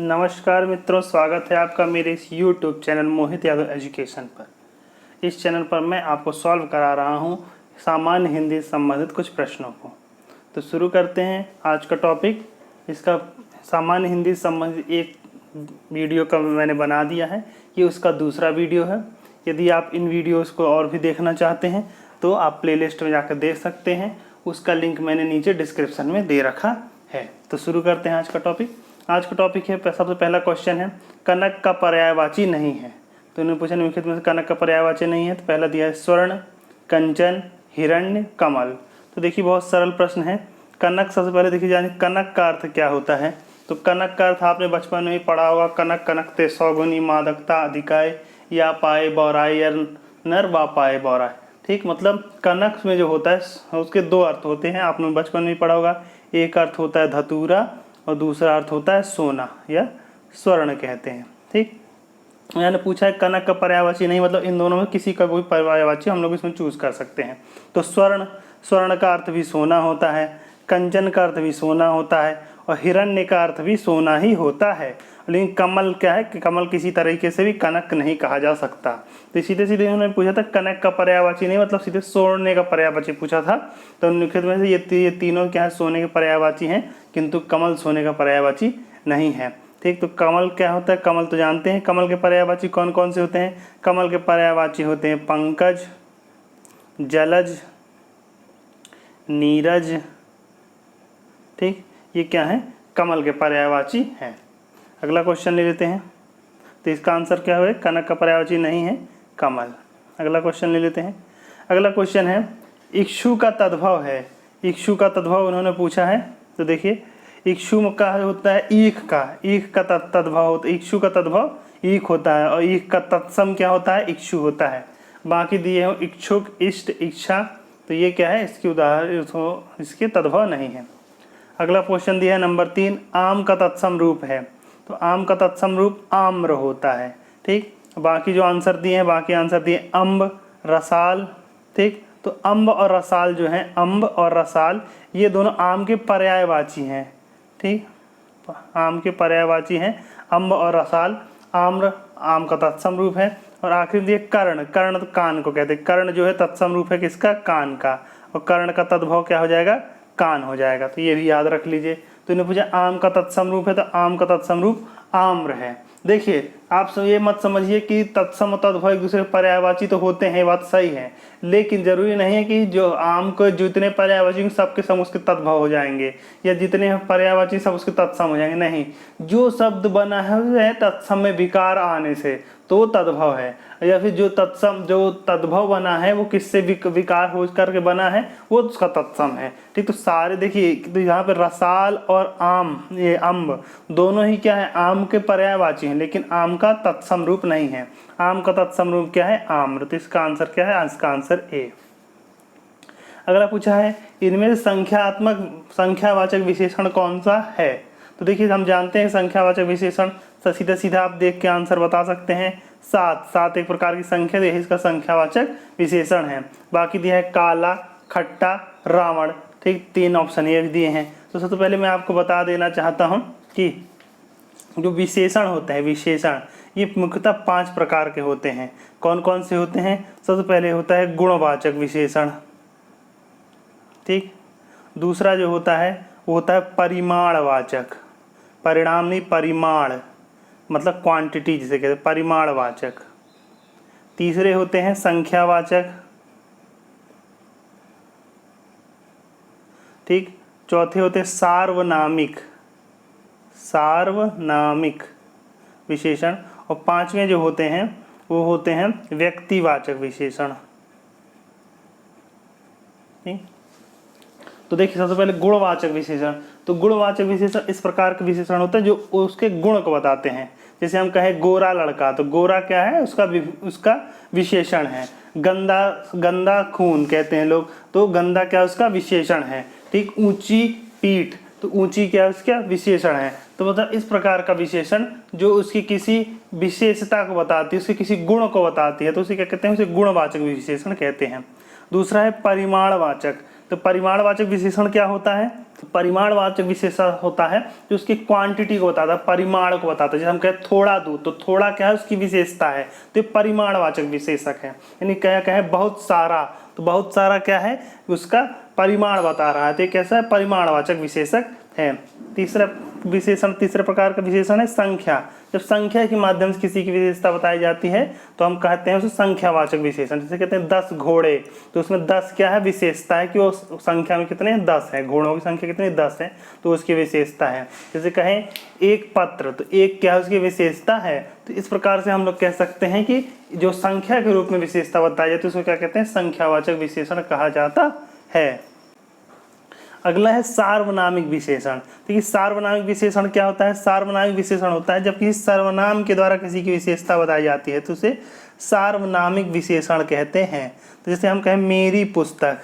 नमस्कार मित्रों, स्वागत है आपका मेरे इस YouTube चैनल मोहित यादव एजुकेशन पर। इस चैनल पर मैं आपको सॉल्व करा रहा हूँ सामान्य हिंदी से संबंधित कुछ प्रश्नों को। तो शुरू करते हैं आज का टॉपिक। इसका सामान्य हिंदी से संबंधित एक वीडियो का मैंने बना दिया है, ये उसका दूसरा वीडियो है। यदि आप इन वीडियोज़ को और भी देखना चाहते हैं तो आप प्लेलिस्ट में जाकर देख सकते हैं, उसका लिंक मैंने नीचे डिस्क्रिप्शन में दे रखा है। तो शुरू करते हैं आज का टॉपिक। आज का टॉपिक है, सबसे पहला क्वेश्चन है, कनक का पर्यायवाची नहीं है। तो उन्होंने पूछा निम्नलिखित में से कनक का पर्यायवाची नहीं है। तो पहला दिया है स्वर्ण, कंचन, हिरण्य, कमल। तो देखिए बहुत सरल प्रश्न है। कनक, सबसे पहले देखिए जानिए कनक का अर्थ क्या होता है। तो कनक का अर्थ आपने बचपन में ही पढ़ा होगा, कनक कनकते सौगुनी मादकता अधिकाय या पाए बौराय या नर वा पाए बौराय। ठीक, मतलब कनक में जो होता है उसके दो अर्थ होते हैं, आपने बचपन में ही पढ़ा होगा। एक अर्थ होता है धतूरा और दूसरा अर्थ होता है सोना या स्वर्ण कहते हैं। ठीक, मैंने पूछा है कनक का पर्यायवाची नहीं, मतलब इन दोनों में किसी का कोई पर्यायवाची हम लोग इसमें चूज कर सकते हैं। तो स्वर्ण, स्वर्ण का अर्थ भी सोना होता है, कंचन का अर्थ भी सोना होता है और हिरण्य का अर्थ भी सोना ही होता है। लेकिन कमल क्या है कि कमल किसी तरीके से भी कनक नहीं कहा जा सकता। तो सीधे सीधे उन्होंने पूछा था कनक का पर्यायवाची नहीं, मतलब सीधे सोने का पर्यायवाची पूछा था। तो निम्नलिखित में से ये तीनों क्या है, सोने के पर्यायवाची हैं, किंतु कमल सोने का पर्यायवाची नहीं है। ठीक, तो कमल क्या होता है, कमल तो जानते हैं। कमल के पर्यायवाची कौन कौन से होते हैं। कमल के पर्यायवाची होते हैं पंकज, जलज, नीरज। ठीक, ये क्या है, कमल के पर्यायवाची हैं। अगला क्वेश्चन ले लेते हैं। तो इसका आंसर क्या है, कनक का पर्यायवाची नहीं है, कमल। अगला क्वेश्चन ले लेते हैं। अगला क्वेश्चन है इक्षु का तद्भव है। इक्षु का तद्भव उन्होंने पूछा है। तो देखिए इक्षु का होता है ईख का, ईख का तद्भव होता है, इक्षु का तद्भव ईख होता है और ईख का तत्सम क्या होता है, इक्षु होता है। बाकी दिए हो इक्षुक, इष्ट, इच्छा। तो ये क्या है, इसकी उदाहरण, इसके तद्भव नहीं है। अगला क्वेश्चन दिया है नंबर 3, आम का तत्सम रूप है। तो आम का तत्सम रूप आम्र होता है। ठीक, बाकी जो आंसर दिए हैं, बाकी आंसर दिए अम्ब, रसाल। ठीक, तो अम्ब और रसाल जो हैं, अम्ब और रसाल ये दोनों आम के पर्यायवाची हैं। ठीक, आम के पर्यायवाची हैं अम्ब और रसाल। आम्र आम का तत्सम रूप है। और आखिर दिए कर्ण, कर्ण तो कान को कहते हैं। कर्ण जो है तत्सम रूप है किसका, कान का, और कर्ण का तद्भव क्या हो जाएगा, कान हो जाएगा। तो ये भी याद रख लीजिए। तो इन्हें पूछा आम का तत्सम रूप है, तो आम का तत्सम रूप आम्र है। देखिए आप सब ये मत समझिए कि तत्सम और तद्भव एक दूसरे पर्यायवाची तो होते हैं, बात सही है, लेकिन जरूरी नहीं है कि जो आम को जितने पर्यायवाची सबके सब उसके तद्भव हो जाएंगे या जितने पर्यायवाची सब उसके तत्सम हो जाएंगे। नहीं, जो शब्द बना है तत्सम में विकार आने से तो वो तद्भव है, या फिर जो तद्भव बना है वो किससे विकार हो करके बना है वो उसका तत्सम है। ठीक, तो सारे देखिए, तो यहाँ पे रसाल और आम, ये अम्ब दोनों ही क्या है, आम के पर्यायवाची हैं, लेकिन आम का तत्सम रूप नहीं है। आम का तत्सम रूप क्या है, आम्र। तो इसका आंसर क्या है, इसका आंसर ए। अगला पूछा है इनमें संख्यावाचक विशेषण कौन सा है। तो देखिए हम जानते हैं संख्यावाचक विशेषण, सीधा सीधा आप देख के आंसर बता सकते हैं। सात एक प्रकार की संख्या है, इसका संख्यावाचक विशेषण है। बाकी दिया है काला, खट्टा, रावण। ठीक, 3 ऑप्शन ये दिए हैं। तो सबसे पहले मैं आपको बता देना चाहता हूँ कि जो विशेषण होते हैं, विशेषण ये मुख्यतः 5 प्रकार के होते हैं। कौन कौन से होते हैं। सबसे पहले होता है गुणवाचक विशेषण। ठीक, दूसरा जो होता है वो होता है परिमाणवाचक, परिणाम नहीं परिमाण, मतलब क्वांटिटी जिसे कहते हैं, परिमाणवाचक। तीसरे होते हैं संख्यावाचक। ठीक, चौथे होते हैं सार्वनामिक, सार्वनामिक विशेषण। और 5वें जो होते हैं वो होते हैं व्यक्तिवाचक विशेषण। ठीक, तो देखिए सबसे पहले गुणवाचक विशेषण। तो गुणवाचक विशेषण इस प्रकार के विशेषण होते हैं जो उसके गुण को बताते हैं। जैसे हम कहें गोरा लड़का, तो गोरा क्या है, उसका विशेषण है। गंदा खून कहते हैं लोग, तो गंदा क्या उसका विशेषण है। ठीक, ऊंची पीठ, तो ऊंची क्या उसका विशेषण है। तो मतलब इस प्रकार का विशेषण जो उसकी किसी विशेषता को बताती है, उसके किसी गुण को बताती है, तो उसे क्या कहते हैं, उसे गुणवाचक विशेषण कहते हैं। दूसरा है परिमाणवाचक। तो परिमाणवाचक विशेषण क्या होता है? तो परिमाणवाचक विशेषण होता है जो उसकी क्वांटिटी को बताता है, परिमाण को बताता है। जैसे हम कहते थोड़ा दूध, तो थोड़ा क्या है? उसकी विशेषता है, तो ये परिमाणवाचक विशेषक है। यानी क्या कहें बहुत सारा, तो बहुत सारा क्या है? उसका परिमाण बता रहा है, तो ये कैसा है? परिमाणवाचक विशेषक है। तीसरा विशेषण, तीसरे प्रकार का विशेषण है संख्या। जब संख्या के माध्यम से किसी की विशेषता बताई जाती है तो हम कहते हैं उसे संख्यावाचक विशेषण। जैसे कहते हैं 10 घोड़े, तो उसमें 10 क्या है? विशेषता है कि वो संख्या में कितने हैं? 10 है। घोड़ों की संख्या कितनी? 10 है, तो उसकी विशेषता है। जैसे कहें एक पत्र, तो एक क्या है? उसकी विशेषता है। तो इस प्रकार से हम लोग कह सकते हैं कि जो संख्या के रूप में विशेषता बताई जाती है उसको क्या कहते हैं? संख्यावाचक विशेषण कहा जाता है। अगला है सार्वनामिक विशेषण। देखिए सार्वनामिक विशेषण क्या होता है? सार्वनामिक विशेषण होता है जब किसी सर्वनाम के द्वारा किसी की विशेषता बताई जाती है तो उसे सार्वनामिक विशेषण कहते हैं। तो जैसे हम कहें मेरी पुस्तक,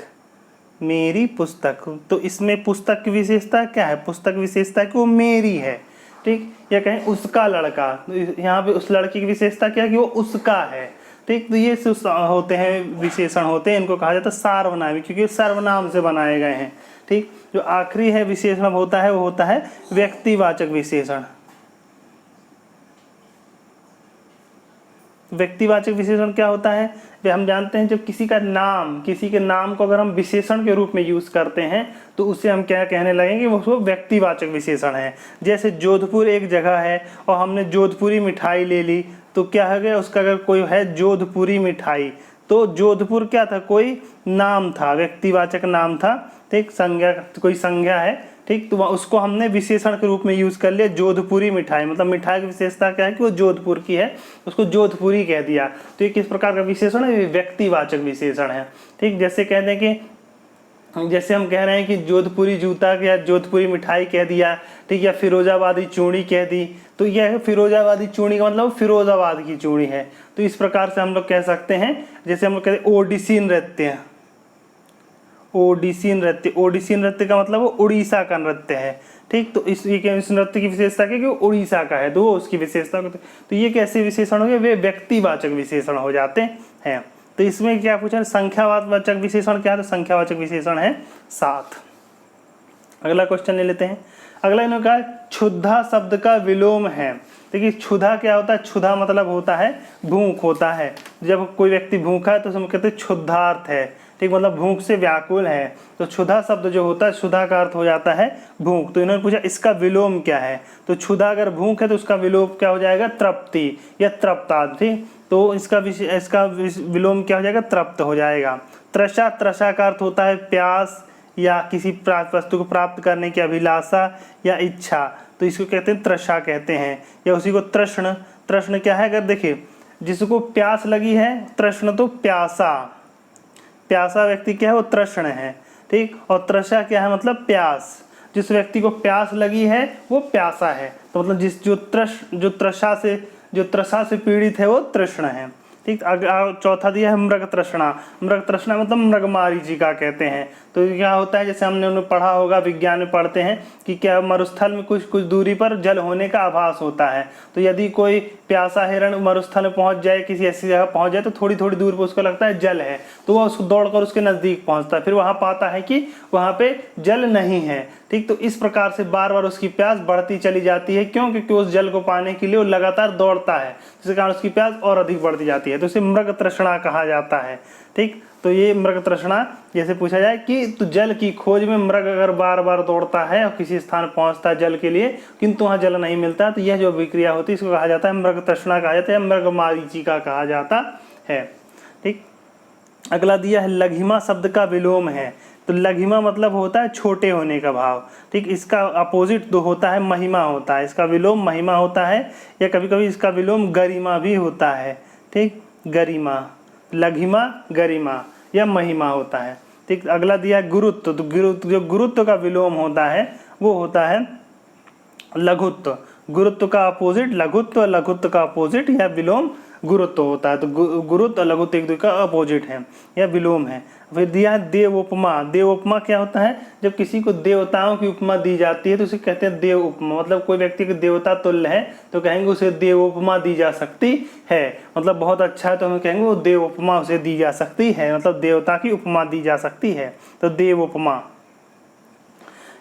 मेरी पुस्तक, तो इसमें पुस्तक की विशेषता क्या है? पुस्तक की विशेषता है कि वो मेरी है, ठीक। या कहें उसका लड़का, तो यहाँ पे उस लड़की की विशेषता क्या है? कि वो उसका है, ठीक। तो ये होते हैं विशेषण होते हैं, इनको कहा जाता है सार्वनामिक, क्योंकि सर्वनाम से बनाए गए हैं, ठीक। जो आखिरी है विशेषण होता है वो होता है व्यक्तिवाचक विशेषण। व्यक्तिवाचक विशेषण क्या होता है? वे हम जानते हैं जब किसी का नाम, किसी के नाम को अगर हम विशेषण के रूप में यूज करते हैं तो उसे हम क्या कहने लगेंगे? वो व्यक्तिवाचक विशेषण है। जैसे जोधपुर एक जगह है और हमने जोधपुरी मिठाई ले ली, तो क्या हो गया? उसका अगर कोई है जोधपुरी मिठाई, तो जोधपुर क्या था? कोई नाम था, व्यक्तिवाचक नाम था, ठीक। संज्ञा, कोई संज्ञा है, ठीक। तो उसको हमने विशेषण के रूप में यूज कर लिया, जोधपुरी मिठाई। मतलब मिठाई की विशेषता क्या है? कि वो जोधपुर की है, उसको जोधपुरी कह दिया। तो ये किस प्रकार का विशेषण है? ये व्यक्तिवाचक विशेषण है, ठीक। जैसे कहते हैं कि जैसे हम कह रहे हैं कि जोधपुरी जूता या जोधपुरी मिठाई कह दिया, ठीक। या फिरोजाबादी चूड़ी कह दी, तो यह फिरोजाबादी चूड़ी का मतलब फिरोजाबाद की चूड़ी है। तो इस प्रकार से हम लोग कह सकते हैं। जैसे हम लोग कहते हैं ओडिसी नृत्य, ओडिसी नृत्य, ओडिसी नृत्य का मतलब वो उड़ीसा का नृत्य है, ठीक। तो इस नृत्य की विशेषता क्या? कि उड़ीसा का है, तो वो उसकी विशेषता। तो ये कैसे विशेषण हो गए? वे व्यक्तिवाचक विशेषण हो जाते हैं। तो इसमें क्या पूछा? संख्यावाचक विशेषण क्या है? तो संख्यावाचक विशेषण है 7। अगला क्वेश्चन ले लेते हैं। अगला इन्होंने कहा क्षुधा शब्द का विलोम है। देखिए क्षुधा क्या होता है? क्षुधा मतलब होता है भूख होता है। जब कोई व्यक्ति भूखा है तो उसमें कहते हैं क्षुधार्थ है, ठीक। मतलब भूख से व्याकुल है। तो क्षुधा शब्द जो होता है, क्षुधा का अर्थ हो जाता है भूख। तो इन्होंने पूछा इसका विलोम क्या है? तो क्षुधा अगर भूख है तो उसका विलोम क्या हो जाएगा? तृप्ति या तृप्तार्थ, ठीक। तो इसका विलोम क्या हो जाएगा? तृप्त हो जाएगा। तृषा, तृषा का अर्थ होता है प्यास या किसी वस्तु को प्राप्त करने की अभिलाषा या इच्छा, तो इसको कहते हैं तृषा कहते हैं। या उसी को तृष्ण, तृष्ण क्या है? अगर देखिए जिसको प्यास लगी है, तृष्ण तो प्यासा, प्यासा व्यक्ति क्या है? वो तृष्ण है, ठीक। और तृषा क्या है? मतलब प्यास। जिस व्यक्ति को प्यास लगी है वो प्यासा है। तो मतलब जो तृषा से पीड़ित है वो तृष्ण है, ठीक। चौथा दिया है मृग तृष्णा। मृग तृष्णा मतलब मृगमारीचिका कहते हैं। तो क्या होता है? जैसे हमने उन्हें पढ़ा होगा, विज्ञान में पढ़ते हैं कि क्या मरुस्थल में कुछ दूरी पर जल होने का आभास होता है। तो यदि कोई प्यासा हिरण मरुस्थल में पहुंच जाए, किसी ऐसी जगह पहुंच जाए, तो थोड़ी थोड़ी दूर पर उसको लगता है जल है, तो वह उसको दौड़कर उसके नजदीक पहुंचता है। फिर वहां पाता है कि वहां पे जल नहीं है, ठीक। तो इस प्रकार से बार बार उसकी प्यास बढ़ती चली जाती है। क्यों? क्योंकि उस जल को पाने के लिए वो लगातार दौड़ता है, जिसके कारण उसकी प्यास और अधिक बढ़ती जाती है। तो इसे मृग तृष्णा कहा जाता है, ठीक। तो ये मृग तृष्णा, जैसे पूछा जाए कि तो जल की खोज में मृग अगर बार बार दौड़ता है और किसी स्थान पहुंचता है जल के लिए, किंतु वहां जल नहीं मिलता, तो यह जो विक्रिया होती है इसको कहा जाता है मृग तृष्णा कहा जाता है, मृगमारीचिका कहा जाता है, ठीक। अगला दिया है लघिमा शब्द का विलोम है। तो लघिमा मतलब होता है छोटे होने का भाव, ठीक। इसका अपोजिट दो होता है महिमा होता है। इसका विलोम महिमा होता है, या कभी कभी इसका विलोम गरिमा भी होता है, ठीक। गरिमा, लघिमा, गरिमा या महिमा होता है, ठीक। अगला दिया है गुरुत्व। तो जो गुरुत्व का विलोम होता है वो होता है लघुत्व। गुरुत्व का अपोजिट लघुत्व, लघुत्व का अपोजिट या विलोम गुरुत्व होता है। तो गुरुत्व और लघुत्व एक दूसरे का अपोजिट है या विलोम है। फिर दिया है देव उपमा। देव उपमा क्या होता है? जब किसी को देवताओं की उपमा दी जाती है तो उसे कहते हैं देव उपमा। मतलब कोई व्यक्ति के देवता तुल्य है तो कहेंगे उसे देव उपमा दी जा सकती है। मतलब बहुत अच्छा है तो हम कहेंगे वो देव उपमा उसे दी जा सकती है, मतलब देवता की उपमा दी जा सकती है। तो देव उपमा।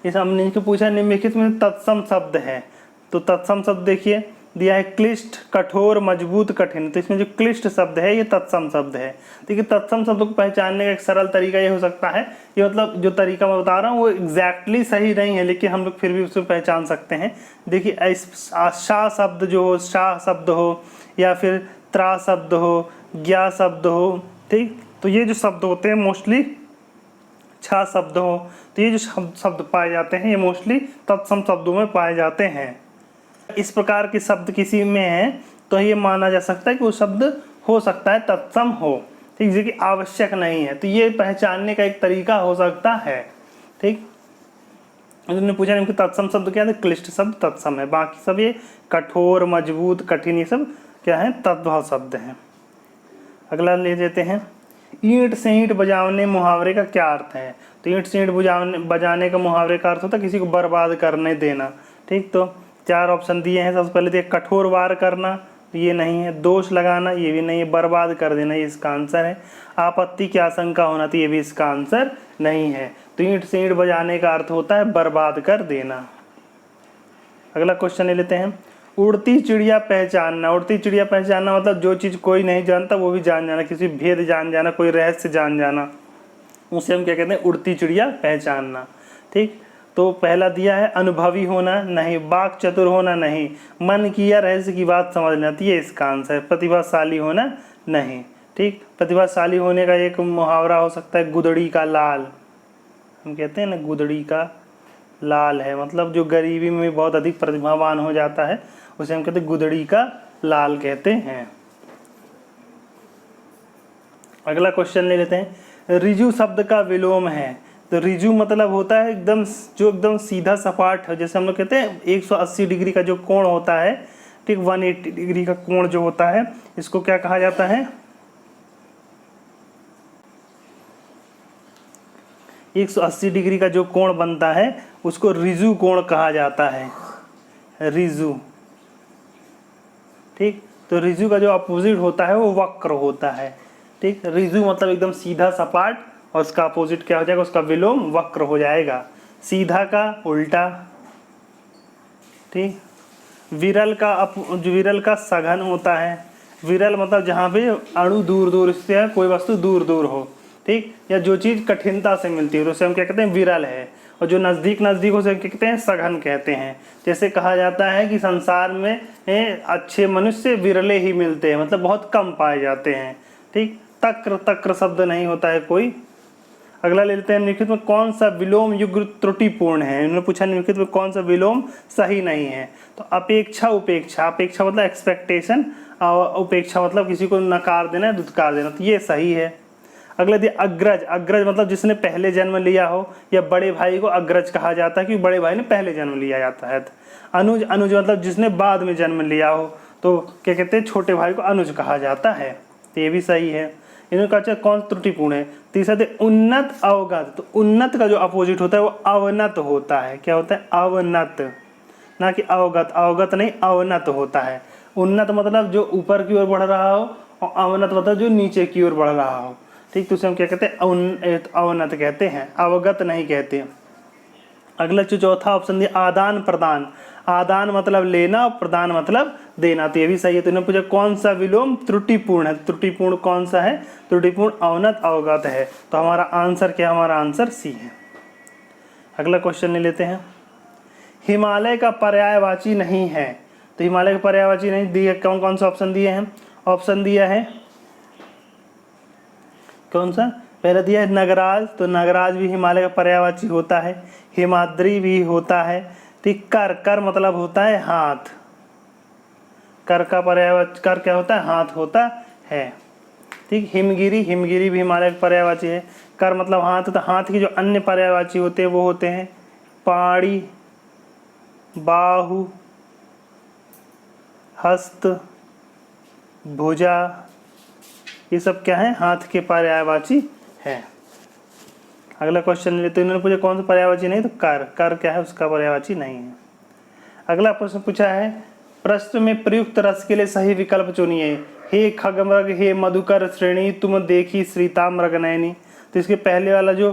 इस हमने पूछा निम्नलिखित में तत्सम शब्द है। तो तत्सम शब्द देखिए दिया है क्लिष्ट, कठोर, मजबूत, कठिन। तो इसमें जो क्लिष्ट शब्द है ये तत्सम शब्द है। देखिए तत्सम शब्द को पहचानने का एक सरल तरीका ये हो सकता है, ये मतलब जो तरीका मैं बता रहा हूँ वो एग्जैक्टली सही नहीं है लेकिन हम लोग फिर भी उसको पहचान सकते हैं। देखिए शाह शब्द जो हो, शाह शब्द हो या फिर त्रा शब्द हो, ज्ञा शब्द हो, ठीक, तो ये जो शब्द होते हैं मोस्टली छा शब्द हो, तो ये जो शब्द पाए जाते हैं ये मोस्टली तत्सम शब्दों में पाए जाते हैं। इस प्रकार के शब्द किसी में है तो ये माना जा सकता है कि वो शब्द हो सकता है तत्सम हो, ठीक, जो कि आवश्यक नहीं है। तो ये पहचानने का एक तरीका हो सकता है, ठीक। उन्होंने पूछा कि तत्सम शब्द क्या है? क्लिष्ट शब्द तत्सम है, बाकी सब ये कठोर, मजबूत, कठिन ये सब क्या है? तद्भव शब्द हैं। अगला ले लेते हैं, ईंट से ईंट बजाने मुहावरे का क्या अर्थ है? तो ईंट से ईंट बजाने का मुहावरे का अर्थ होता है किसी को बर्बाद करने देना, ठीक। तो 4 ऑप्शन दिए हैं। सबसे पहले दिए कठोर वार करना, तो ये नहीं है। दोष लगाना, ये भी नहीं है। बर्बाद कर देना, ये इसका आंसर है। आपत्ति की आशंका होना, तो ये भी इसका आंसर नहीं है। तो ईंट से ईंट बजाने का अर्थ होता है बर्बाद कर देना। अगला क्वेश्चन ले लेते हैं, उड़ती चिड़िया पहचानना। उड़ती चिड़िया पहचानना मतलब जो चीज़ कोई नहीं जानता वो भी जान जाना, किसी भेद जान जाना, कोई रहस्य जान जाना, उसे हम क्या कहते हैं? उड़ती चिड़िया पहचानना, ठीक। तो पहला दिया है अनुभवी होना, नहीं। वाक चतुर होना, नहीं। मन की या रहस्य की बात समझना, तो ये इसका आंसर है। प्रतिभाशाली होना, नहीं, ठीक। प्रतिभाशाली होने का एक मुहावरा हो सकता है गुदड़ी का लाल। हम कहते हैं ना गुदड़ी का लाल है, मतलब जो गरीबी में बहुत अधिक प्रतिभावान हो जाता है उसे हम कहते हैं गुदड़ी का लाल कहते हैं। अगला क्वेश्चन ले लेते हैं, रिजु शब्द का विलोम है। तो रिजु मतलब होता है एकदम, जो एकदम सीधा सपाट है। जैसे हम लोग कहते हैं 180 डिग्री का जो कोण होता है, ठीक, 180 डिग्री का कोण जो होता है इसको क्या कहा जाता है? 180 डिग्री का जो कोण बनता है उसको रिजु कोण कहा जाता है, रिजु, ठीक। तो रिजु का जो अपोजिट होता है वो वक्र होता है, ठीक। रिजु मतलब एकदम सीधा सपाट और उसका अपोजिट क्या हो जाएगा? उसका विलोम वक्र हो जाएगा। सीधा का उल्टा, ठीक। विरल का सघन होता है। विरल मतलब जहाँ पे अणु दूर दूर से है, कोई वस्तु दूर दूर हो, ठीक, या जो चीज़ कठिनता से मिलती है उसे हम क्या कहते हैं? विरल है। और जो नज़दीक नज़दीक उसे क्या कहते हैं? सघन कहते हैं। जैसे कहा जाता है कि संसार में अच्छे मनुष्य विरले ही मिलते हैं, मतलब बहुत कम पाए जाते हैं, ठीक। तक्र शब्द नहीं होता है कोई। अगला ले लेते हैं, निम्नलिखित में कौन सा विलोम युग्म त्रुटिपूर्ण है? इन्होंने पूछा निम्नलिखित में कौन सा विलोम सही नहीं है। तो अपेक्षा उपेक्षा, अपेक्षा मतलब एक्सपेक्टेशन, और उपेक्षा मतलब किसी को नकार देना, दुत्कार देना, तो ये सही है। अगला दिया अग्रज। अग्रज मतलब जिसने पहले जन्म लिया हो, या बड़े भाई को अग्रज कहा जाता है क्योंकि बड़े भाई ने पहले जन्म लिया जाता है। अनुज, अनुज मतलब जिसने बाद में जन्म लिया हो, तो क्या कहते हैं? छोटे भाई को अनुज कहा जाता है, तो ये भी सही है। इन्होंने कहा कौन त्रुटिपूर्ण है? तीसरा थे उन्नत अवगत। तो उन्नत का जो अपोजिट होता है वो अवनत होता है। क्या होता है? अवनत, ना कि अवगत। अवगत नहीं, अवनत होता है। उन्नत मतलब जो ऊपर की ओर बढ़ रहा हो, और अवनत मतलब जो नीचे की ओर बढ़ रहा हो, ठीक। तो उसे हम क्या कहते हैं? अवनत कहते हैं, अवगत नहीं कहते। अगला जो चौथा ऑप्शन दिया आदान प्रदान। आदान मतलब लेना और प्रदान मतलब देना, तो ये भी सही है। तो इन्होंने पूछा कौन सा विलोम त्रुटिपूर्ण है? त्रुटिपूर्ण कौन सा है? त्रुटिपूर्ण अवनत अवगत है। तो हमारा आंसर क्या? हमारा आंसर सी है। अगला क्वेश्चन ले लेते हैं, हिमालय का पर्यायवाची नहीं है। तो हिमालय का पर्यायवाची नहीं दिए, कौन कौन सा ऑप्शन दिए हैं? ऑप्शन दिया है कौन सा? पहले दिया है नगराज। तो नगराज भी हिमालय का पर्यायवाची होता है। हिमाद्री भी होता है, ठीक। कर, कर मतलब होता है हाथ। कर का पर्यायवाची, कर क्या होता है? हाथ होता है, ठीक। हिमगिरी, हिमगिरी भी हिमालय का पर्यायवाची है। कर मतलब हाथ, तो हाथ की जो अन्य पर्यायवाची होते हैं वो होते हैं पाड़ी, बाहु, हस्त, भुजा, ये सब क्या है, हाथ के पर्यायवाची है। अगला क्वेश्चन ले लेते हैं। इन्होंने पूछा कौन सा पर्यायवाची नहीं, तो कर, कर क्या है, उसका पर्यायवाची नहीं है। अगला प्रश्न पूछा है प्रश्न में प्रयुक्त रस के लिए सही विकल्प चुनिए। हे खगमृग हे मधुकर श्रेणी तुम देखी श्रीता मृगनयनी। तो इसके पहले वाला जो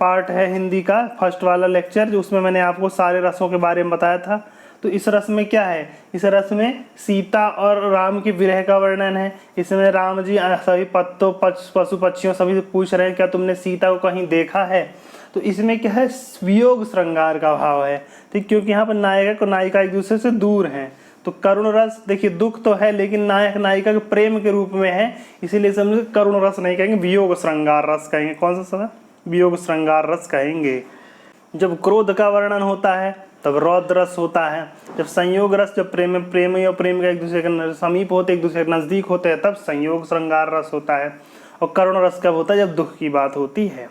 पार्ट है हिंदी का फर्स्ट वाला लेक्चर, जो उसमें मैंने आपको सारे रसों के बारे में बताया था। तो इस रस में क्या है, इस रस में सीता और राम की विरह का वर्णन है। इसमें राम जी सभी पत्तों पशु पक्षियों सभी से पूछ रहे हैं क्या तुमने सीता को कहीं देखा है। तो इसमें क्या है, वियोग श्रृंगार का भाव है, ठीक, क्योंकि यहाँ पर नायक और नायिका एक दूसरे से दूर हैं। तो करुण रस, देखिए दुख तो है लेकिन नायक नायिका के प्रेम के रूप में है, इसीलिए समझे करुण रस नहीं कहेंगे, वियोग श्रृंगार रस कहेंगे। कौन सा सर, वियोग श्रृंगार रस कहेंगे। जब क्रोध का वर्णन होता है तब रौद्र रस होता है। जब संयोग रस, जब प्रेमी और प्रेमिका एक दूसरे के समीप होते, एक दूसरे के नजदीक होते हैं, तब संयोग श्रृंगार रस होता है। और करुण रस कब होता है, जब दुख की बात होती है।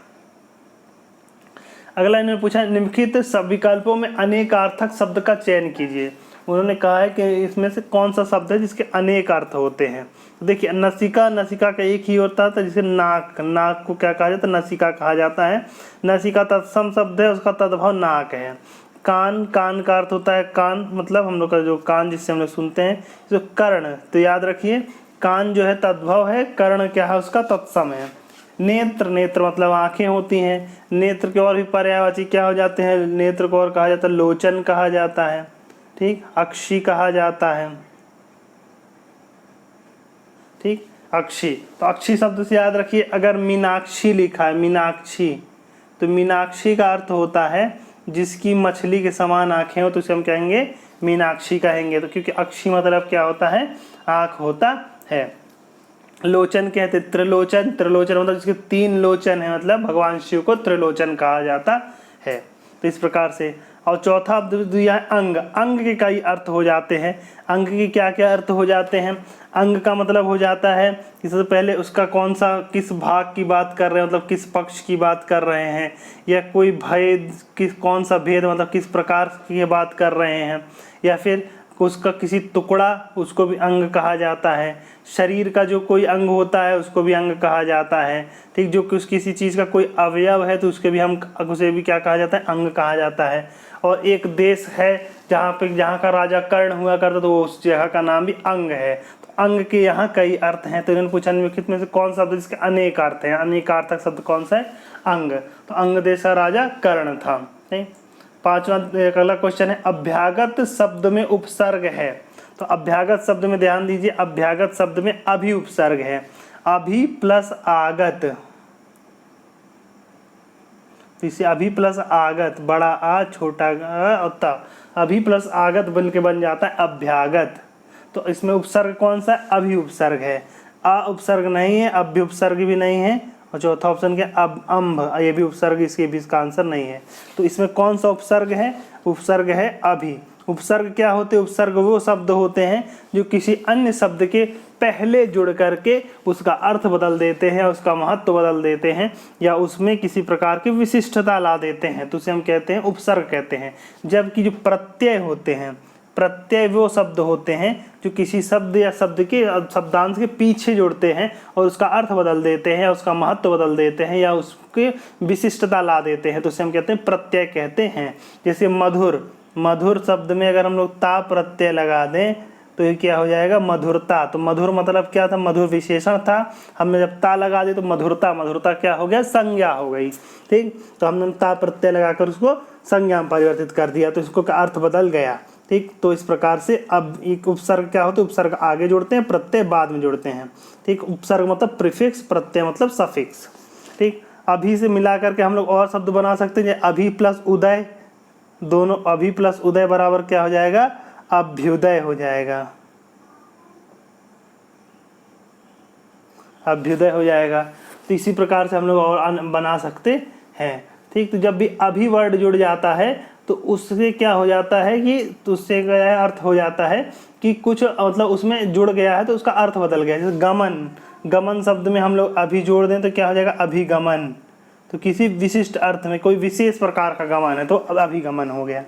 अगला इन्होंने पूछा निम्नलिखित सब विकल्पों में अनेकार्थक शब्द का चयन कीजिए। उन्होंने कहा है कि इसमें से कौन सा शब्द है जिसके अनेक अर्थ होते हैं। तो देखिए नसिका, नसिका का एक ही होता था, जिसे नाक, नाक को क्या कहा जाता है, नसिका कहा जाता है। नसिका तत्सम शब्द है, उसका तद्भव नाक है। कान, कान का अर्थ होता है कान, मतलब हम लोग का जो कान जिससे हम लोग सुनते हैं। जो कर्ण, तो याद रखिए कान जो है तद्भव है, कर्ण क्या है, उसका तत्सम है। नेत्र, नेत्र मतलब आंखें होती हैं। नेत्र के और भी पर्यायवाची क्या हो जाते हैं, नेत्र को और कहा जाता है लोचन कहा जाता है, ठीक, अक्षी कहा जाता है, ठीक, अक्षी। तो अक्षी शब्द से याद रखिए, अगर मीनाक्षी लिखा है, मीनाक्षी, तो मीनाक्षी का अर्थ होता है जिसकी मछली के समान आंखें हो, तो उसे हम कहेंगे मीनाक्षी कहेंगे। तो क्योंकि अक्षी मतलब क्या होता है, आंख होता है। लोचन कहते त्रिलोचन, त्रिलोचन मतलब जिसके 3 लोचन है, मतलब भगवान शिव को त्रिलोचन कहा जाता है। तो इस प्रकार से। और चौथा दिया है अंग। अंग के कई अर्थ हो जाते हैं। अंग के क्या क्या अर्थ हो जाते हैं, अंग का मतलब हो जाता है इससे पहले उसका कौन सा, किस भाग की बात कर रहे हैं, मतलब किस पक्ष की बात कर रहे हैं, या कोई भेद, किस कौन सा भेद मतलब किस प्रकार की बात कर रहे हैं, या फिर उसका किसी टुकड़ा, उसको भी अंग कहा जाता है। शरीर का जो कोई अंग होता है उसको भी अंग कहा जाता है, ठीक, जो किसी चीज़ का कोई अवयव है तो उसके भी उसे भी क्या कहा जाता है, अंग कहा जाता है। और एक देश है जहाँ का राजा कर्ण हुआ करता, तो उस जगह का नाम भी अंग है। तो अंग के यहाँ कई अर्थ हैं। तो इन्होंने पूछा निम्नलिखित में से कौन सा शब्द जिसके अनेक अर्थ हैं, अनेकार्थक शब्द कौन सा है, अंग। तो अंग देश का राजा कर्ण था, ठीक। पांचवा अगला क्वेश्चन है अभ्यागत शब्द में उपसर्ग है। तो अभ्यागत शब्द में ध्यान दीजिए, अभ्यागत शब्द में अभी उपसर्ग है, अभी प्लस आगत। तो इसे अभी प्लस आगत, बड़ा आ छोटा आ, अभी प्लस आगत बन के बन जाता है अभ्यागत। तो इसमें उपसर्ग कौन सा है, अभी उपसर्ग है। आ उपसर्ग नहीं है, अभ्य उपसर्ग भी नहीं है। और चौथा ऑप्शन क्या, अब अम्भ, ये भी उपसर्ग, इसके भी इसका आंसर नहीं है। तो इसमें कौन सा उपसर्ग है, उपसर्ग है अभी। उपसर्ग क्या होते हैं, उपसर्ग वो शब्द होते हैं जो किसी अन्य शब्द के पहले जुड़ करके उसका अर्थ बदल देते हैं, उसका महत्व बदल देते हैं, या उसमें किसी प्रकार की विशिष्टता ला देते हैं, तो उसे हम कहते हैं उपसर्ग कहते हैं। जबकि जो प्रत्यय होते हैं, प्रत्यय वो शब्द होते हैं जो किसी शब्द या शब्द के शब्दांश के पीछे जुड़ते हैं और उसका अर्थ बदल देते हैं, उसका महत्व बदल देते हैं, या उसके विशिष्टता ला देते हैं, तो उसे हम कहते हैं प्रत्यय कहते हैं। जैसे मधुर, मधुर शब्द में अगर हम लोग ता प्रत्यय लगा दें तो ये क्या हो जाएगा, मधुरता। तो मधुर मतलब क्या था, मधुर विशेषण था, हमने जब ता लगा दी तो मधुरता, मधुरता क्या हो गया, संज्ञा हो गई, ठीक। तो हमने ता प्रत्यय लगाकर उसको संज्ञा में परिवर्तित कर दिया, तो इसको का अर्थ बदल गया, ठीक। तो इस प्रकार से अब एक उपसर्ग क्या होता है, उपसर्ग आगे जुड़ते हैं, प्रत्यय बाद में जुड़ते हैं, ठीक। उपसर्ग मतलब प्रीफिक्स, प्रत्यय मतलब सफिक्स, ठीक। अभी से मिला करके हम लोग और शब्द बना सकते हैं, अभी प्लस उदय, दोनों अभी प्लस उदय बराबर क्या हो जाएगा, अभ्युदय हो जाएगा, अभ्युदय हो जाएगा। तो इसी प्रकार से हम लोग और बना सकते हैं, ठीक। तो जब भी अभी वर्ड जुड़ जाता है तो उससे क्या हो जाता है कि तो उससे क्या अर्थ हो जाता है कि कुछ मतलब उसमें जुड़ गया है तो उसका अर्थ बदल गया। जैसे गमन, गमन शब्द में हम लोग अभी जोड़ दें तो क्या हो जाएगा, अभिगमन। तो किसी विशिष्ट अर्थ में कोई विशेष प्रकार का गमन है तो अभिगमन हो गया।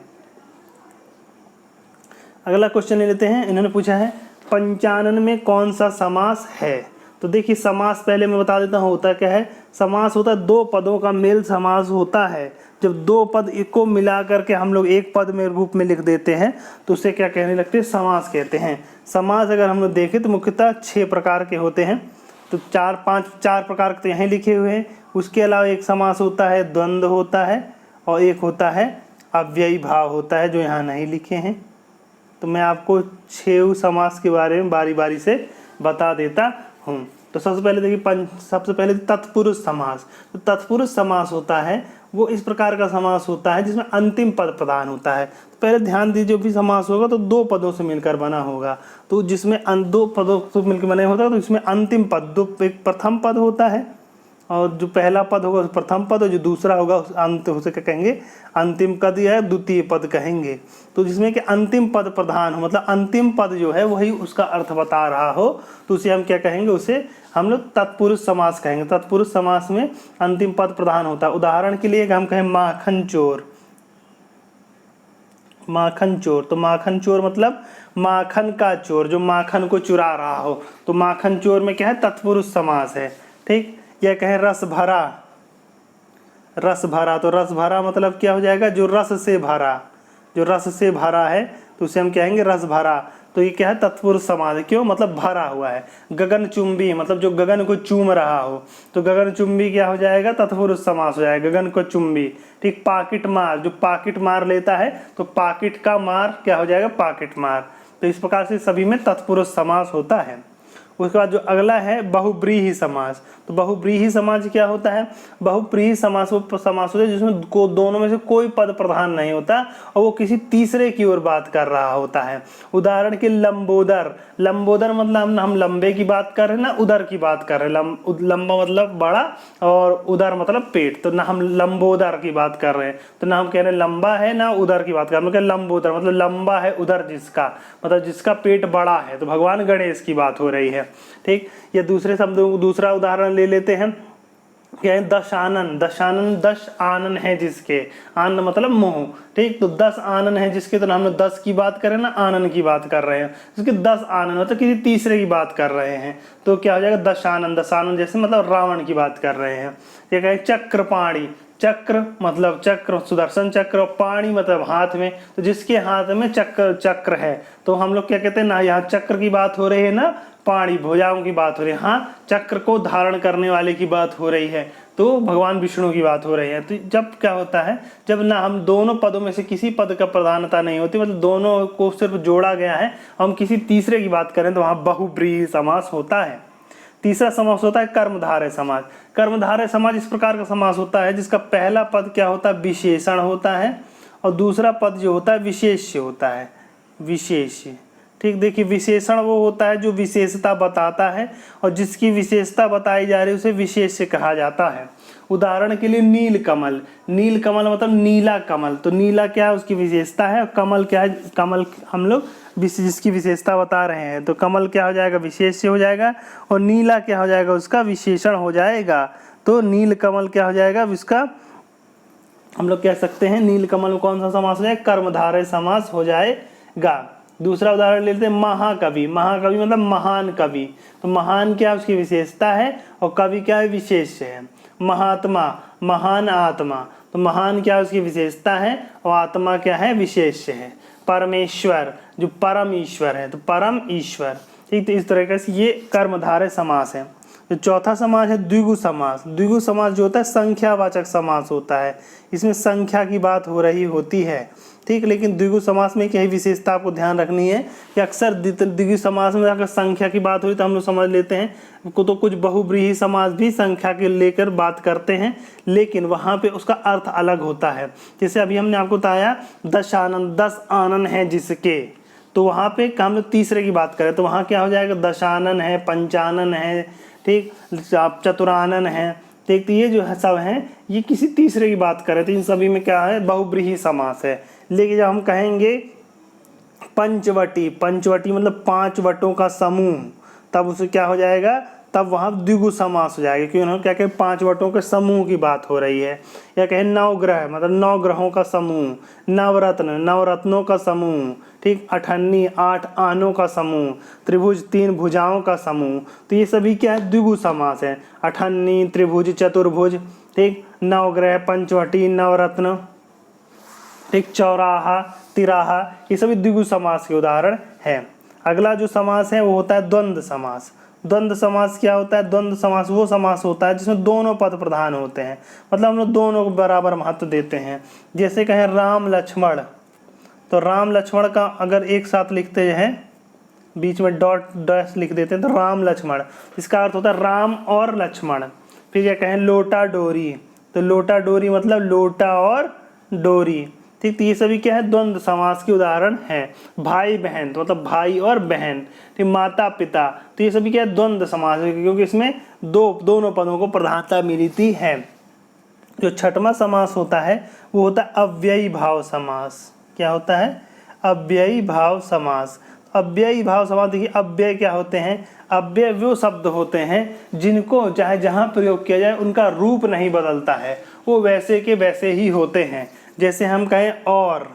अगला क्वेश्चन ले लेते हैं। इन्होंने पूछा है पंचानन में कौन सा समास है? तो देखिए समास पहले मैं बता देता हूँ होता क्या है। समास होता है दो पदों का मेल समास होता है। जब दो पद को मिला करके हम लोग एक पद में रूप में लिख देते हैं तो उसे क्या कहने लगते हैं? समास कहते हैं। समास अगर हम लोग देखें तो मुख्यतः 6 प्रकार के होते हैं। तो 4 प्रकार के तो यहीं लिखे हुए हैं। उसके अलावा एक समास होता है द्वंद्व होता है और एक होता है अव्ययी भाव होता है, जो यहाँ नहीं लिखे हैं। तो मैं आपको 6 समास के बारे में बारी बारी से बता देता हूँ। तो सबसे पहले देखिए सबसे पहले तत्पुरुष समास। तो तत्पुरुष समास होता है वो इस प्रकार का समास होता है जिसमें अंतिम पद प्रधान होता है। तो पहले ध्यान दीजिए, जो भी समास होगा तो 2 पदों से मिलकर बना होगा। तो जिसमें 2 पदों से मिलकर बने होता है तो इसमें अंतिम पद एक प्रथम पद होता है और जो पहला पद होगा उस प्रथम पद और जो दूसरा होगा उस अंत उसे क्या कहेंगे? अंतिम पद या द्वितीय पद कहेंगे। तो जिसमें कि अंतिम पद प्रधान हो, मतलब अंतिम पद जो है वही उसका अर्थ बता रहा हो, तो उसे हम क्या कहेंगे? उसे हम लोग तत्पुरुष समास कहेंगे। तत्पुरुष समास में अंतिम पद प्रधान होता है। उदाहरण के लिए हम कहें माखन चोर, माखन चोर। तो माखन चोर मतलब माखन का चोर, जो माखन को चुरा रहा हो। तो माखन चोर में क्या है? तत्पुरुष समास है। ठीक। या कहें रस भरा, रस भरा। तो रस भरा मतलब क्या हो जाएगा? जो रस से भरा, जो रस से भरा है तो उसे हम कहेंगे रस भरा। तो ये क्या है? तत्पुरुष समास है। क्यों? मतलब भरा हुआ है। गगन चुंबी मतलब जो गगन को चूम रहा हो, तो गगन चुंबी क्या हो जाएगा? तत्पुरुष समास हो जाएगा, गगन को चुंबी। ठीक। पाकिट मार, जो पाकिट मार लेता है तो पाकिट का मार क्या हो जाएगा? पाकिट मार। तो इस प्रकार से सभी में तत्पुरुष समास होता है। उसके बाद जो अगला है बहुब्रीहि समास। तो बहुब्रीहि समास क्या होता है? बहुब्रीहि समास वो समास होता है जिसमें दोनों में से कोई पद प्रधान नहीं होता और वो किसी तीसरे की ओर बात कर रहा होता है। उदाहरण के लंबोदर। लंबोदर मतलब हम लंबे की बात कर रहे हैं ना उदर की बात कर रहे हैं। लंबा मतलब बड़ा और उदर मतलब पेट। तो ना हम लंबोदर की बात कर रहे हैं, तो ना हम कह रहे हैं लंबा है ना उदर की बात कर रहे हैं। लंबोदर मतलब लंबा है उदर जिसका, मतलब जिसका पेट बड़ा है। तो भगवान गणेश की बात हो रही है। ठीक। या दूसरे शब्दों दूसरा उदाहरण ले लेते हैं, क्या है? दशानन। दशानन 10 आनन है जिसके, आनन मतलब मोह। ठीक। तो 10 आनन है जिसके, तो हम लोग 10 की बात करें ना आनन की बात कर रहे हैं, जिसके 10 आनन हो तो किसी तीसरे की बात कर रहे हैं, तो क्या हो जाएगा? दशानन। दशानन जैसे मतलब रावण की बात कर रहे हैं। ये कहें चक्रपाणी। चक्र मतलब चक्र, सुदर्शन चक्र। पाणी मतलब हाथ में, तो जिसके हाथ में चक्र है तो हम लोग क्या कहते हैं? ना यहाँ चक्र की बात हो रही है ना पाणी भुजाओं की बात हो रही है। हाँ, चक्र को धारण करने वाले की बात हो रही है, तो भगवान विष्णु की बात हो रही है। तो जब क्या होता है? जब ना हम दोनों पदों में से किसी पद का प्रधानता नहीं होती, मतलब दोनों को सिर्फ जोड़ा गया है, हम किसी तीसरे की बात करें तो वहाँ बहुब्रीहि समास होता है। तीसरा समास होता है कर्मधारय समास। कर्मधारय समास इस प्रकार का समास होता है जिसका पहला पद क्या होता है? विशेषण होता है और दूसरा पद जो होता है विशेष्य होता है। विशेष्य। ठीक। देखिए विशेषण वो होता है जो विशेषता बताता है और जिसकी विशेषता बताई जा रही है उसे विशेष्य कहा जाता है। उदाहरण के लिए नील कमल। नील कमल मतलब नीला कमल। तो नीला क्या है? उसकी विशेषता है। और कमल क्या है? कमल हम लोग जिसकी विशेषता बता रहे हैं। तो कमल क्या हो जाएगा? विशेष्य हो जाएगा और नीला क्या हो जाएगा? उसका विशेषण हो जाएगा। तो नील कमल क्या हो जाएगा? इसका हम लोग कह सकते हैं नील कमल में कौन सा समास हो जाएगा? कर्मधारय समास हो जाएगा। दूसरा उदाहरण लेते हैं महाकवि। महाकवि मतलब महान कवि। तो महान क्या उसकी विशेषता है और कवि क्या है? विशेष्य है। महात्मा, महान आत्मा। तो महान क्या उसकी विशेषता है और आत्मा क्या है? विशेष्य है। परमेश्वर जो परम ईश्वर है, तो परम ईश्वर। ठीक। तो इस तरीके से ये कर्मधारय समास है। तो चौथा समास है द्विगु समास। द्विगु समास जो होता है संख्यावाचक समास होता है। इसमें संख्या की बात हो रही होती है। ठीक। लेकिन द्विगु समास में क्या विशेषता आपको ध्यान रखनी है कि अक्सर द्विगु समास में अगर संख्या की बात हुई तो हम लोग समझ लेते हैं तो कुछ बहुब्रीहि समास भी संख्या के लेकर बात करते हैं, लेकिन वहाँ पे उसका अर्थ अलग होता है। जैसे अभी हमने आपको बताया दशानन, 10 आनन है जिसके, तो वहाँ पे हम लोग तीसरे की बात करें तो वहाँ क्या हो जाएगा? दशानन है, पंचानन है, ठीक, चतुरानन है। ठीक। तो ये जो है सब हैं ये किसी तीसरे की बात करें तो इन सभी में क्या है? बहुब्रीहि समास है। लेकिन जब हम कहेंगे पंचवटी, पंचवटी मतलब 5 वटों का समूह, तब उसे क्या हो जाएगा? तब वहाँ द्विगु समास हो जाएगा, क्योंकि उन्होंने क्या कहे 5 वटों के समूह की बात हो रही है। या कहे नवग्रह मतलब 9 ग्रहों का समूह, नवरत्न नवरत्नों का समूह, ठीक, अठन्नी 8 आनों का समूह, त्रिभुज 3 भुजाओं का समूह। तो ये सभी क्या है, द्विगु समास है। अठन्नी, त्रिभुज, चतुर्भुज, ठीक, नवग्रह, पंचवटी, नवरत्न, ठीक, चौराहा, तिराहा, ये सभी द्विगु समास के उदाहरण हैं। अगला जो समास है वो होता है द्वंद्व समास। द्वंद्व समास क्या होता है? द्वंद्व समास वो समास होता है जिसमें दोनों पद प्रधान होते हैं, मतलब हम लोग दोनों को बराबर महत्व देते हैं। जैसे कहें राम लक्ष्मण, तो राम लक्ष्मण का अगर एक साथ लिखते हैं, बीच में डॉट डैश लिख देते हैं तो राम लक्ष्मण, इसका अर्थ होता है राम और लक्ष्मण। फिर क्या कहें लोटा डोरी, तो लोटा डोरी मतलब लोटा और डोरी, ठीक। तो ये सभी क्या है, द्वंद्व समास के उदाहरण हैं। भाई बहन तो मतलब भाई और बहन, ठीक। माता पिता, तो ये सभी क्या है, द्वंद्व समास है, क्योंकि इसमें दोनों पदों को प्रधानता मिलती है। जो छठवां समास होता है वो होता है अव्ययी भाव समास। क्या होता है? अव्ययी भाव समास। अव्ययी भाव समास, देखिए अव्यय क्या होते हैं? अव्यय वो शब्द होते हैं जिनको चाहे जहाँ प्रयोग किया जाए उनका रूप नहीं बदलता है, वो वैसे के वैसे ही होते हैं। जैसे हम कहें और,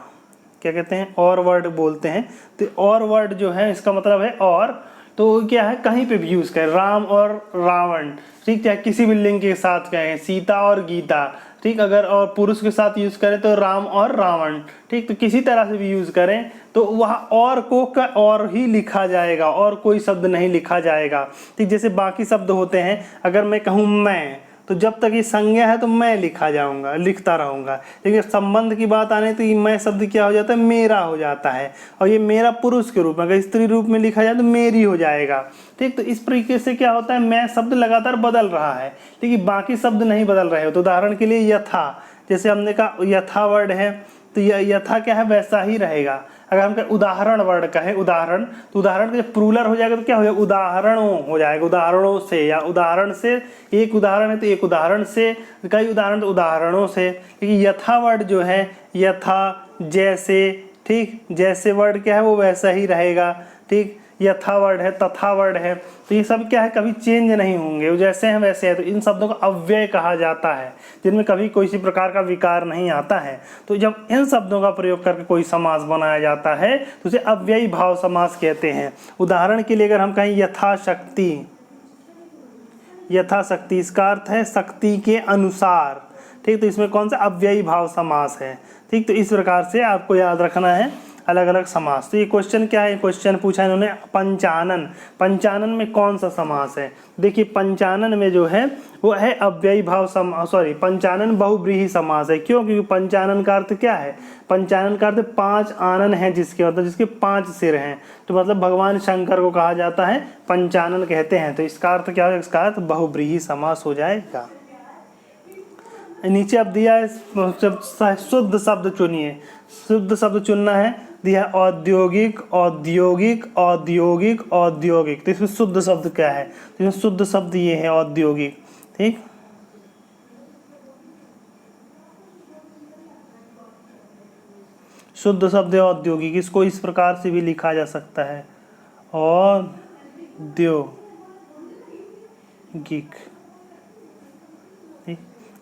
क्या कहते हैं, और वर्ड बोलते हैं, तो और वर्ड जो है इसका मतलब है और, तो क्या है, कहीं पे भी यूज़ करें, राम और रावण, ठीक, चाहे किसी भी लिंग के साथ कहें, सीता और गीता, ठीक, अगर और पुरुष के साथ यूज़ करें तो राम और रावण, ठीक। तो किसी तरह से भी यूज़ करें तो वहाँ और को का और ही लिखा जाएगा, और कोई शब्द नहीं लिखा जाएगा, ठीक। जैसे बाकी शब्द होते हैं, अगर मैं कहूँ मैं, तो जब तक ये संज्ञा है तो मैं लिखता रहूँगा, लेकिन संबंध की बात आने तो ये मैं शब्द क्या हो जाता है, मेरा हो जाता है। और ये मेरा पुरुष के रूप में, अगर स्त्री रूप में लिखा जाए तो मेरी हो जाएगा, ठीक। तो इस तरीके से क्या होता है, मैं शब्द लगातार बदल रहा है, लेकिन बाकी शब्द नहीं बदल रहे हो। तो उदाहरण के लिए यथा, जैसे हमने कहा यथा वर्ड है, तो यथा क्या है, वैसा ही रहेगा। अगर हम कहें उदाहरण वर्ड कहें उदाहरण, तो उदाहरण का जब प्लूरल हो जाएगा तो क्या हो जाएगा, उदाहरणों हो जाएगा, उदाहरणों से, या उदाहरण से, एक उदाहरण है तो एक उदाहरण से, कई उदाहरण तो उदाहरणों से। लेकिन यथा वर्ड जो है, यथा जैसे, ठीक, जैसे वर्ड क्या है वो वैसा ही रहेगा, ठीक। यथा वर्ड है, तथा वर्ड है, तो ये सब क्या है, कभी चेंज नहीं होंगे, वो जैसे हैं वैसे हैं। तो इन शब्दों को अव्यय कहा जाता है, जिनमें कभी कोई प्रकार का विकार नहीं आता है। तो जब इन शब्दों का प्रयोग करके कोई समास बनाया जाता है तो उसे अव्ययी भाव समास कहते हैं। उदाहरण के लिए अगर हम कहें यथाशक्ति, यथाशक्ति इसका अर्थ है शक्ति के अनुसार, ठीक। तो इसमें कौन सा अव्ययी भाव समास है, ठीक। तो इस प्रकार से आपको याद रखना है अलग अलग समास। तो ये क्वेश्चन क्या है, क्वेश्चन पूछा इन्होंने पंचानन, पंचानन में कौन सा समास है? देखिए पंचानन में जो है वो है अव्ययी भाव समास, पंचानन बहुव्रीहि समास है। क्यों? क्योंकि पंचानन का अर्थ क्या है, पंचानन का अर्थ 5 आनन है, जिसके मतलब जिसके 5 सिर हैं, तो मतलब भगवान शंकर को कहा जाता है पंचानन कहते हैं। तो इसका अर्थ क्या है, इसका अर्थ बहुव्रीहि समास हो जाएगा। नीचे अब दिया है शुद्ध शब्द चुनिए, शुद्ध शब्द चुनना है, दिया औद्योगिक औद्योगिक औद्योगिक औद्योगिक। तो इसमें शुद्ध शब्द क्या है, तो इसमें शुद्ध शब्द ये है औद्योगिक, ठीक। शुद्ध शब्द है औद्योगिक, इसको इस प्रकार से भी लिखा जा सकता है औद्योगिक, ठीक।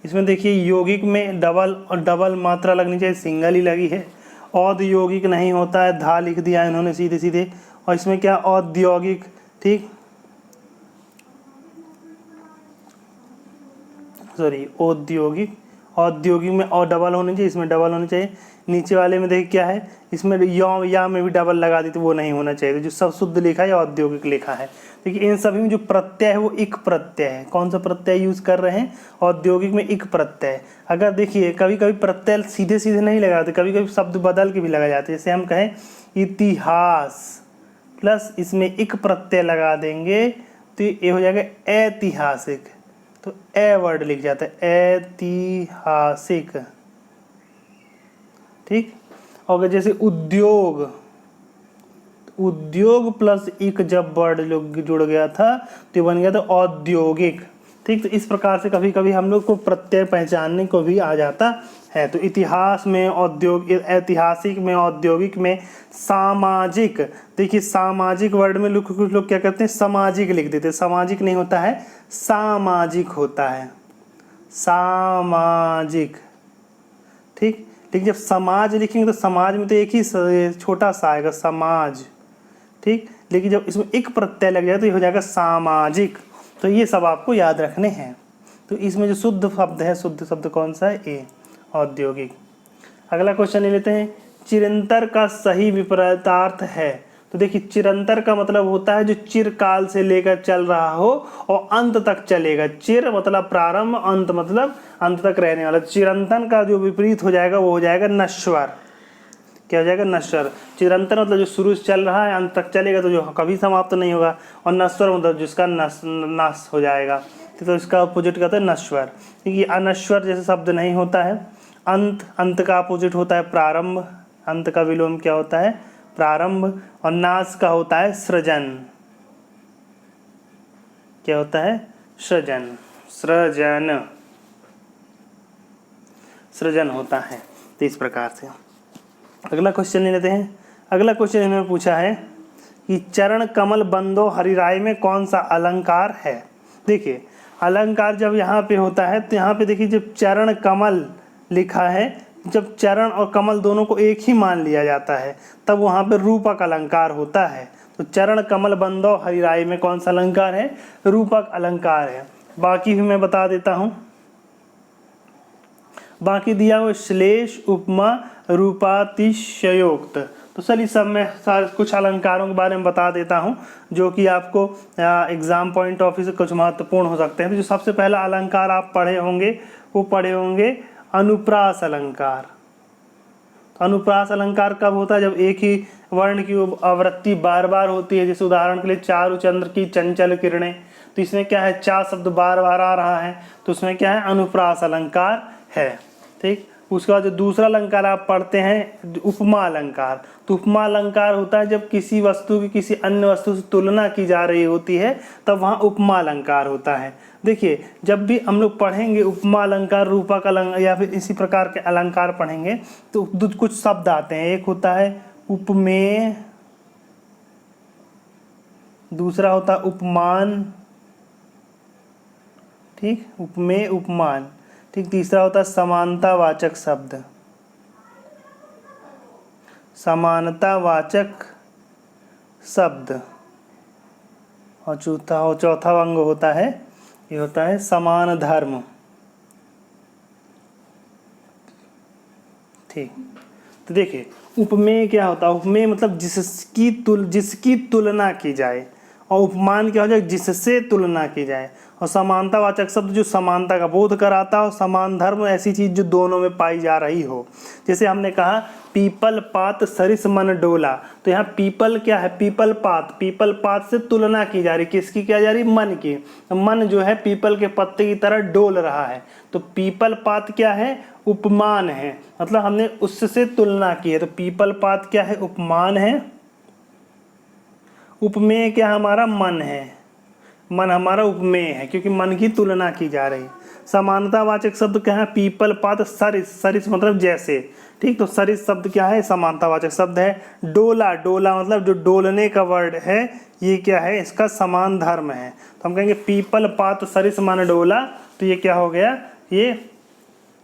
इसमें देखिए यौगिक में डबल मात्रा लगनी चाहिए, सिंगल ही लगी है। औद्योगिक नहीं होता है, धा लिख दिया इन्होंने सीधे सीधे। और इसमें क्या औद्योगिक, ठीक, सॉरी औद्योगिक, औद्योगिक में और डबल होनी चाहिए, इसमें डबल होनी चाहिए। नीचे वाले में देखिए क्या है, इसमें या में भी डबल लगा दी तो वो नहीं होना चाहिए। तो जो सब शुद्ध लिखा है औद्योगिक लिखा है। देखिए इन सभी में जो प्रत्यय है वो इक प्रत्यय है। कौन सा प्रत्यय यूज कर रहे हैं? औद्योगिक में इक प्रत्यय। अगर देखिए कभी कभी प्रत्यय सीधे सीधे नहीं लगाते, कभी कभी शब्द बदल के भी लगा जाते हैं। जैसे हम कहें इतिहास प्लस इसमें इक प्रत्यय लगा देंगे तो ये हो जाएगा ऐतिहासिक, तो ए वर्ड लिख जाता है ऐतिहासिक, ठीक। और जैसे उद्योग, उद्योग प्लस इक जब वर्ड जुड़ गया था तो बन गया था औद्योगिक। ठीक, तो इस प्रकार से कभी कभी हम लोग को प्रत्यय पहचानने को भी आ जाता है। तो इतिहास में ऐतिहासिक में, औद्योगिक में, सामाजिक, देखिए सामाजिक वर्ड में कुछ लोग क्या करते हैं, सामाजिक लिख देते हैं। सामाजिक नहीं होता है, सामाजिक होता है, सामाजिक। ठीक, लेकिन जब समाज लिखेंगे तो समाज में तो एक ही छोटा सा आएगा, समाज। ठीक, लेकिन जब इसमें एक प्रत्यय लग जाए तो ये हो जाएगा सामाजिक। तो ये सब आपको याद रखने हैं। तो इसमें जो शुद्ध शब्द है, शुद्ध शब्द कौन सा है, ए, औद्योगिक। अगला क्वेश्चन ले लेते हैं, चिरंतर का सही विपरीतार्थ है। तो देखिए चिरंतर का मतलब होता है जो चिरकाल से लेकर चल रहा हो और अंत तक चलेगा। चिर मतलब प्रारंभ, अंत मतलब अंत तक रहने वाला। चिरंतन का जो विपरीत हो जाएगा वो हो जाएगा नश्वर। क्या हो जाएगा, नश्वर। चिरंतन मतलब जो शुरू से चल रहा है अंत तक चलेगा, तो जो कभी समाप्त तो नहीं होगा। और नश्वर मतलब जिसका नाश हो जाएगा, तो इसका अपोजिट कहते हैं नश्वर। क्योंकि अनश्वर जैसे शब्द नहीं होता है। अंत का अपोजिट होता है प्रारंभ, अंत का विलोम क्या होता है, प्रारंभ। और नाश का होता है सृजन। क्या होता है, सृजन, सृजन, सृजन होता है। तो इस प्रकार से अगला क्वेश्चन ले लेते हैं। अगला क्वेश्चन इन्होंने पूछा है कि चरण कमल बंदो हरिराय में कौन सा अलंकार है। देखिए अलंकार जब यहाँ पे होता है तो यहाँ पे देखिए जब चरण कमल लिखा है, जब चरण और कमल दोनों को एक ही मान लिया जाता है तब वहाँ पे रूपक अलंकार होता है। तो चरण कमल बंदो हरिराय में कौन सा अलंकार है, रूपक अलंकार है। बाकी भी मैं बता देता हूँ। बाकी दिया हुआ श्लेष, उपमा, रूपातिशयोक्त। तो चलिए सब मैं कुछ अलंकारों के बारे में बता देता हूँ जो कि आपको एग्जाम पॉइंट ऑफ व्यू से कुछ महत्वपूर्ण हो सकते हैं। तो जो सबसे पहला अलंकार आप पढ़े होंगे वो पढ़े होंगे अनुप्रास अलंकार। तो अनुप्रास अलंकार कब होता है, जब एक ही वर्ण की आवृत्ति बार बार होती है। जैसे उदाहरण के लिए चारु चंद्र की चंचल किरणें, तो इसमें क्या है, चा शब्द बार बार आ रहा है, तो उसमें क्या है, अनुप्रास अलंकार है। ठीक, उसके बाद जो दूसरा अलंकार आप पढ़ते हैं उपमा अलंकार। तो उपमा अलंकार होता है जब किसी वस्तु की किसी अन्य वस्तु से तुलना की जा रही होती है तब वहाँ उपमा अलंकार होता है। देखिए जब भी हम लोग पढ़ेंगे उपमा अलंकार, रूपक अलंकार या फिर इसी प्रकार के अलंकार पढ़ेंगे तो कुछ शब्द आते हैं। एक होता है उपमेय, दूसरा होता है उपमान, ठीक, उपमेय उपमान, ठीक, तीसरा होता है समानतावाचक शब्द, समानतावाचक शब्द, और चौथा अंग होता है, ये होता है समान धर्म। ठीक, तो देखिए उपमेय क्या होता है, उपमेय मतलब जिसकी तुलना की जाए, और उपमान क्या हो जाए, जिससे तुलना की जाए। और समानतावाचक शब्द जो समानता का बोध कराता हो, समान धर्म ऐसी चीज जो दोनों में पाई जा रही हो। जैसे हमने कहा पीपल पात सरिस मन डोला, तो यहाँ पीपल क्या है, पीपल पात से तुलना की जा रही, किसकी किया जा रही, मन की। मन जो है पीपल के पत्ते की तरह डोल रहा है, तो पीपल पात क्या है, उपमान है, मतलब हमने उससे तुलना की है। तो पीपल पात क्या है, उपमान है। उपमेय क्या हमारा, मन है, मन हमारा उपमेय है क्योंकि मन की तुलना की जा रही। समानतावाचक शब्द क्या है, पीपल पात सरिस, सरिस मतलब जैसे, ठीक, तो सरिस शब्द क्या है, समानतावाचक शब्द है। डोला, डोला मतलब जो डोलने का वर्ड है, ये क्या है, इसका समान धर्म है। तो हम कहेंगे पीपल पात सरिस मन डोला, तो ये क्या हो गया, ये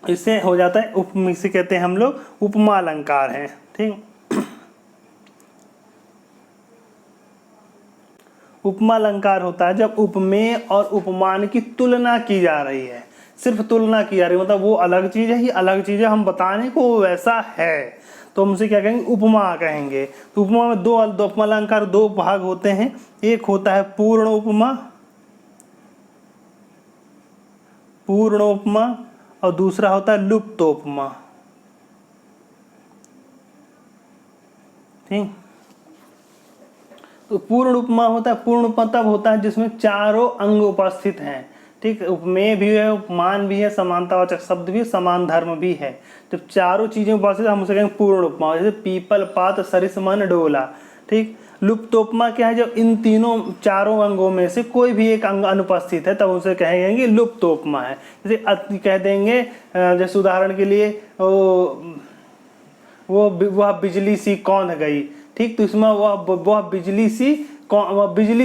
इससे हो जाता है इसे कहते हैं हम लोग उपमा अलंकार है। ठीक, उपमा अलंकार होता है जब उपमेय और उपमान की तुलना की जा रही है, सिर्फ तुलना की जा रही है, मतलब वो अलग चीज है, ये अलग चीज है, हम बताने को वैसा है, तो हमसे क्या कहेंगे, उपमा कहेंगे। तो उपमा में दो उपमा अलंकार दो भाग होते हैं, एक होता है पूर्ण उपमा, पूर्ण उपमा, और दूसरा होता है लुप्त उपमा। ठीक, तो पूर्ण उपमा होता है, पूर्ण उपमा तब होता है जिसमें चारों अंग उपस्थित हैं। ठीक, उपमेय भी है, उपमान भी है, समानतावाचक शब्द भी, समान धर्म भी है। जब चारों चीजें उपस्थित हम उसे कहेंगे पूर्ण उपमा। जैसे पीपल पात सरिस मन डोला। ठीक, लुप्तोपमा क्या है, जब इन तीनों चारों अंगों में से कोई भी एक अंग अनुपस्थित है तब उसे कहेंगे लुप्तोपमा है। जैसे कह देंगे, जैसे उदाहरण के लिए वह बिजली सी कौंध गई, ठीक, तो इसमें वह बिजली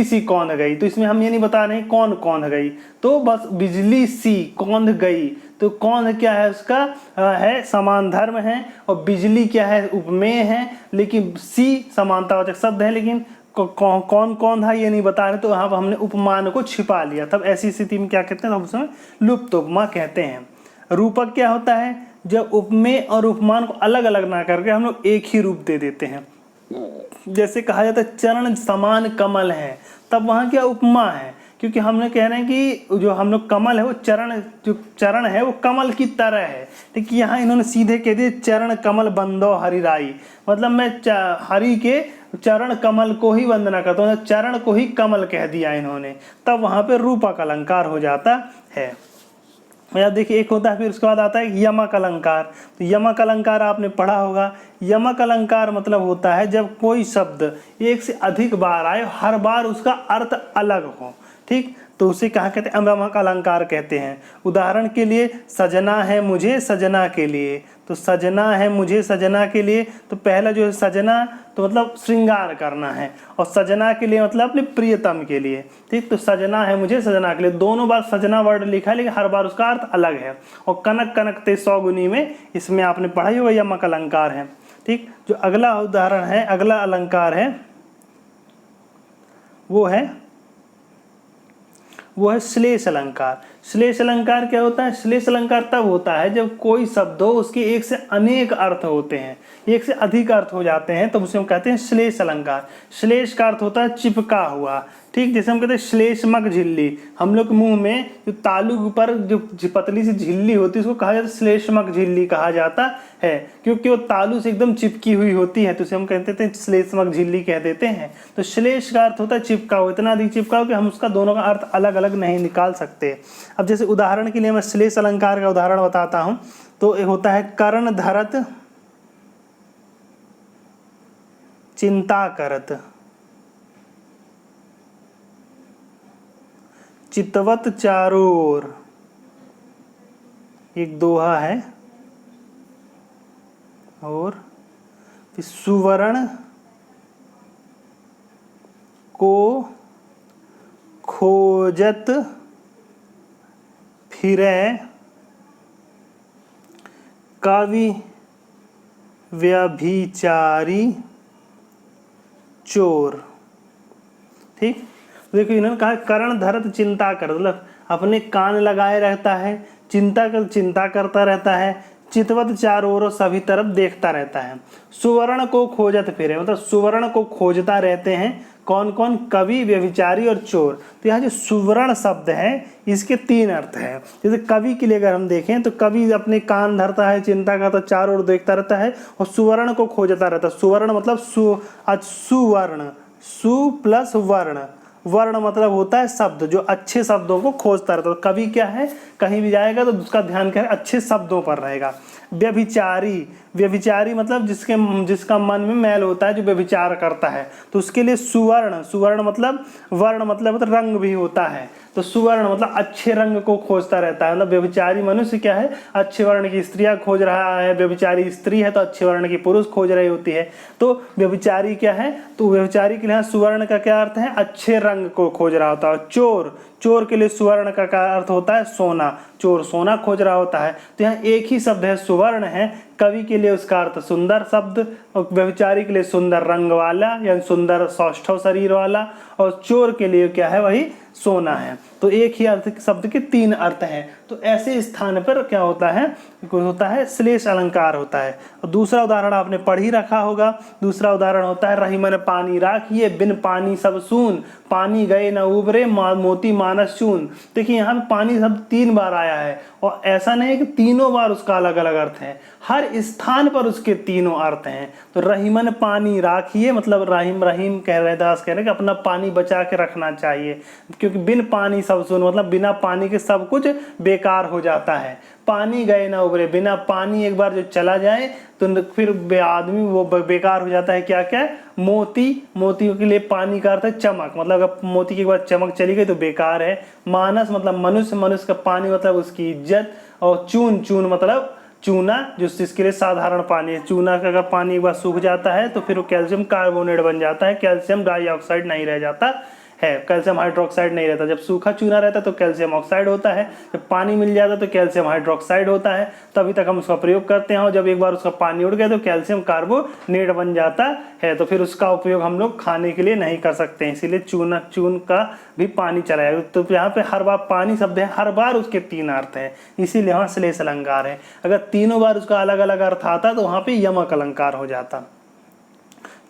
सी कौंध गई, तो इसमें हम ये नहीं बता रहे कौन कौंध गई, तो बस बिजली सी कौंध गई, तो कौंध क्या है, उसका है समान धर्म है, और बिजली क्या है, उपमेय है, लेकिन सी समानतावाचक शब्द है, लेकिन कौन कौन था ये नहीं बता रहे, तो यहाँ पर हमने उपमान को छिपा लिया। तब ऐसी स्थिति में क्या कहते हैं, हम उसमें लुप्त उपमा कहते हैं। रूपक क्या होता है, जब उपमेय और उपमान को अलग अलग ना करके हम लोग एक ही रूप दे देते हैं। जैसे कहा जाता है चरण समान कमल है, तब वहाँ क्या उपमा है, क्योंकि हमने कह रहे हैं कि जो हम लोग कमल है वो जो चरण है वो कमल की तरह है, ठीक। यहाँ इन्होंने सीधे कह दिए चरण कमल बंदो हरिराई, मतलब मैं हरि के चरण कमल को ही वंदना करता हूँ, चरण को ही कमल कह दिया इन्होंने, तब वहाँ पे रूपक अलंकार हो जाता है। या देखिए एक होता है, फिर उसके बाद आता है यमक अलंकार। तो यमक अलंकार आपने पढ़ा होगा। यमक अलंकार मतलब होता है जब कोई शब्द एक से अधिक बार आए, हर बार उसका अर्थ अलग हो, ठीक, तो उसे कहाँ कहते हैं, यमक अलंकार कहते हैं। उदाहरण के लिए सजना है मुझे सजना के लिए, तो सजना है मुझे सजना के लिए, तो पहला जो है सजना तो मतलब श्रृंगार करना है, और सजना के लिए मतलब अपने प्रियतम के लिए, ठीक, तो सजना है मुझे सजना के लिए, दोनों बार सजना वर्ड लिखा है लेकिन हर बार उसका अर्थ अलग है। और कनक कनकते सौगुनी में, इसमें आपने पढ़ाई होगा यमक अलंकार है, ठीक। जो अगला उदाहरण है, अगला अलंकार है वो है श्लेष अलंकार। श्लेष अलंकार क्या होता है, श्लेष अलंकार तब होता है जब कोई शब्द हो उसके एक से अनेक अर्थ होते हैं, एक से अधिक अर्थ हो जाते हैं, तो उसे हम कहते हैं श्लेष अलंकार। श्लेष का अर्थ होता है चिपका हुआ, ठीक, जैसे हम कहते हैं श्लेष्मक झिल्ली, हम लोग मुंह में जो तालु पर जो पतली सी झिल्ली होती है उसको कहा जाता है श्लेष्मक झिल्ली कहा जाता है, क्योंकि वो तालु से एकदम चिपकी हुई होती है, तो उसे हम कहते थे श्लेष्मक झिल्ली कह देते हैं। तो श्लेष का अर्थ होता है चिपका हुआ, इतना अधिक चिपका हो कि हम उसका दोनों का अर्थ अलग अलग नहीं निकाल सकते। अब जैसे उदाहरण के लिए मैं श्लेष अलंकार का उदाहरण बताता हूँ, तो ये होता है कर्ण धरत चिंता करत, चितवत चारों ओर, एक दोहा है, और सुवर्ण को खोजत फिरे कवि व्यभिचारी चोर, ठीक। देखो इन्होंने कहा कर्ण धरत चिंता कर, मतलब अपने कान लगाए रहता है, चिंता करता रहता है, चितवत चारों ओर सभी तरफ देखता रहता है। सुवर्ण को खोजत फिरे, मतलब सुवर्ण को खोजता रहते हैं कौन कौन, कवि व्यभिचारी और चोर। तो यहाँ जो सुवर्ण शब्द है इसके तीन अर्थ हैं। जैसे कवि के लिए अगर हम देखें तो कवि अपने कान धरता है, चिंता करता, चारों ओर देखता रहता है, और सुवर्ण को खोजता रहता है। सुवर्ण मतलब सुवर्ण, सु प्लस वर्ण, वर्ण मतलब होता है शब्द, जो अच्छे शब्दों को खोजता रहता है। कवि क्या है, कहीं भी जाएगा तो उसका ध्यान क्या है, अच्छे शब्दों पर रहेगा। व्यभिचारी, व्यभिचारी मतलब जिसका मन में मैल होता है, जो व्यभिचार करता है, तो उसके लिए सुवर्ण, सुवर्ण मतलब वर्ण मतलब रंग भी होता है, तो सुवर्ण मतलब अच्छे रंग को खोजता रहता है। मतलब व्यभिचारी मनुष्य क्या है, अच्छे वर्ण की स्त्रियां खोज रहा है, व्यभिचारी स्त्री है तो अच्छे वर्ण की पुरुष खोज रही होती है। तो व्यभिचारी क्या है, तो व्यभिचारी के लिए सुवर्ण का क्या अर्थ है, अच्छे रंग को खोज रहा होता है। चोर, चोर के लिए सुवर्ण का क्या अर्थ होता है, सोना, चोर सोना खोज रहा होता है। तो यहाँ एक ही शब्द है, सुवर्ण है, कवि के लिए उसका अर्थ सुंदर शब्द, और व्यभिचारी के लिए सुंदर रंग वाला या सुंदर सौष्ठव शरीर वाला, और चोर के लिए क्या है, वही सोना है। तो एक ही अर्थ शब्द के तीन अर्थ हैं। तो ऐसे स्थान पर क्या होता है श्लेष अलंकार होता है। और दूसरा उदाहरण आपने पढ़ ही रखा होगा, दूसरा उदाहरण होता है रही मन पानी राखिए बिन पानी सब सून, पानी गए न उबरे मोती मानस चून। देखिए यहाँ पे पानी शब्द 3 बार आया है, और ऐसा नहीं है कि तीनों बार उसका अलग अलग अर्थ है, हर स्थान पर उसके तीनों अर्थ हैं। तो रहीमन पानी राखिए मतलब रहीम कह रहे दास कह रहे कि अपना पानी बचा के रखना चाहिए, क्योंकि बिन पानी सब सुन, मतलब बिना पानी के सब कुछ बेकार हो जाता है। पानी गए ना उबरे, बिना पानी एक बार जो चला जाए तो फिर आदमी वो बेकार हो जाता है। क्या क्या? मोती, मोतियों के लिए पानी का अर्थ है चमक, मतलब अगर मोती की एक बार चमक चली गई तो बेकार है। मानस मतलब मनुष्य, मनुष्य का पानी मतलब उसकी इज्जत। और चून, चून मतलब चूना, जो जिसके लिए साधारण पानी है। चूना का अगर पानी एक बार सूख जाता है तो फिर वो कैल्शियम कार्बोनेट बन जाता है, कैल्शियम डाइऑक्साइड नहीं रह जाता है, कैल्शियम हाइड्रोक्साइड नहीं रहता। जब सूखा चूना रहता है तो कैल्शियम ऑक्साइड होता है, जब पानी मिल जाता है तो कैल्शियम हाइड्रोक्साइड होता है, तभी तक हम उसका प्रयोग करते हैं। और जब एक बार उसका पानी उड़ गया तो कैल्शियम कार्बोनेट बन जाता है, तो फिर उसका उपयोग हम लोग खाने के लिए नहीं कर सकते हैं, इसीलिए चून का भी पानी चला जाएगा। तो यहाँ पे हर बार पानी शब्द है, हर बार उसके 3 अर्थ हैं, इसीलिए वहाँ श्लेष अलंकार है। अगर तीनों बार उसका अलग अलग अर्थ आता तो वहाँ पे यमक अलंकार हो जाता।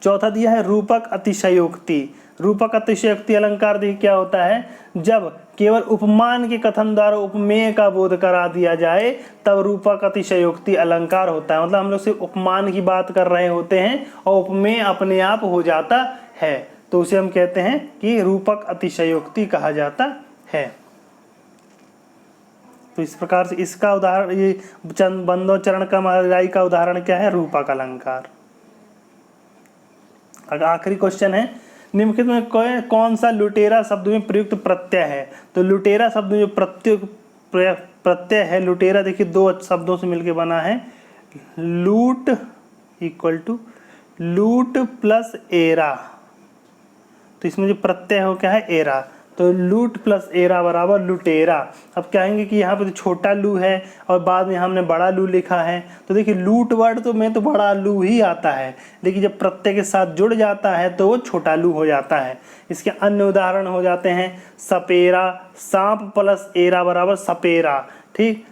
चौथा दिया है रूपक अतिशयोक्ति। रूपक अतिशयोक्ति अलंकार देखिए क्या होता है, जब केवल उपमान के कथन द्वारा उपमेय का बोध करा दिया जाए तब रूपक अतिशयोक्ति अलंकार होता है। मतलब हम लोग सिर्फ उपमान की बात कर रहे होते हैं और उपमेय अपने आप हो जाता है, तो उसे हम कहते हैं कि रूपक अतिशयोक्ति कहा जाता है। तो इस प्रकार से इसका उदाहरण, ये चंद बंदो चरण कमलाई का उदाहरण क्या है? रूपक अलंकार। अगर आखिरी क्वेश्चन है, निम्नलिखित में कौन सा लुटेरा शब्द में प्रयुक्त प्रत्यय है? तो लुटेरा शब्द में जो प्रत्यय है, लुटेरा देखिए 2 शब्दों से मिलकर बना है, लूट इक्वल टू लूट प्लस एरा। तो इसमें जो प्रत्यय हो क्या है? एरा। तो लूट प्लस एरा बराबर लुटेरा। अब कहेंगे कि यहाँ पे तो छोटा लू है और बाद में हमने बड़ा लू लिखा है, तो देखिए लूट वर्ड तो में तो बड़ा लू ही आता है, लेकिन जब प्रत्यय के साथ जुड़ जाता है तो वो छोटा लू हो जाता है। इसके अन्य उदाहरण हो जाते हैं सपेरा, सांप प्लस एरा बराबर सपेरा, ठीक।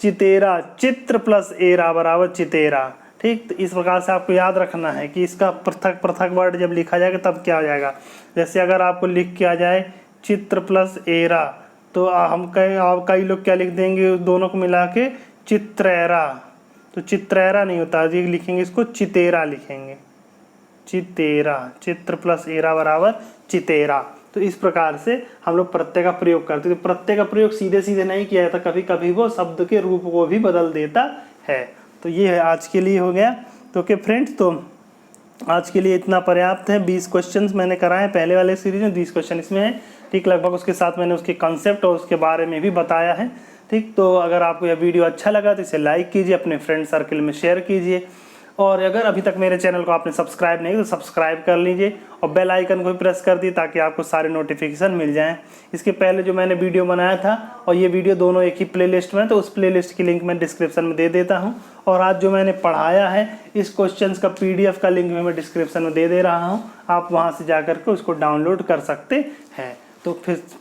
चितेरा, चित्र प्लस एरा बराबर चितेरा, ठीक। तो इस प्रकार से आपको याद रखना है कि इसका पृथक पृथक वर्ड जब लिखा जाएगा तब क्या हो जाएगा। जैसे अगर आपको लिख के आ जाए चित्र प्लस एरा, तो कई लोग क्या लिख देंगे दोनों को मिला के चित्रेरा, तो चित्रेरा नहीं होता, ये लिखेंगे इसको चितेरा लिखेंगे, चितेरा। चित्र प्लस एरा बराबर चितेरा। तो इस प्रकार से हम लोग प्रत्यय का प्रयोग करते हैं। तो प्रत्यय का प्रयोग सीधे सीधे नहीं किया जाता, कभी कभी वो शब्द के रूप को भी बदल देता है। तो ये है आज के लिए हो गया। तो ओके फ्रेंड्स, तो आज के लिए इतना पर्याप्त है। 20 क्वेश्चंस मैंने कराए हैं पहले वाले सीरीज में, 20 क्वेश्चन इसमें है, ठीक। लगभग उसके साथ मैंने उसके कंसेप्ट और उसके बारे में भी बताया है, ठीक। तो अगर आपको यह वीडियो अच्छा लगा तो इसे लाइक कीजिए, अपने फ्रेंड सर्कल में शेयर कीजिए, और अगर अभी तक मेरे चैनल को आपने सब्सक्राइब नहीं तो सब्सक्राइब कर लीजिए और बेल आइकन को भी प्रेस कर दिए ताकि आपको सारे नोटिफिकेशन मिल जाएं। इसके पहले जो मैंने वीडियो बनाया था और ये वीडियो दोनों एक ही प्लेलिस्ट में, तो उस प्लेलिस्ट की लिंक मैं डिस्क्रिप्शन में दे देता हूं। और आज जो मैंने पढ़ाया है इस क्वेश्चंस का PDF का लिंक भी मैं डिस्क्रिप्शन में दे रहा हूँ, आप वहाँ से जा करके उसको डाउनलोड कर सकते हैं। तो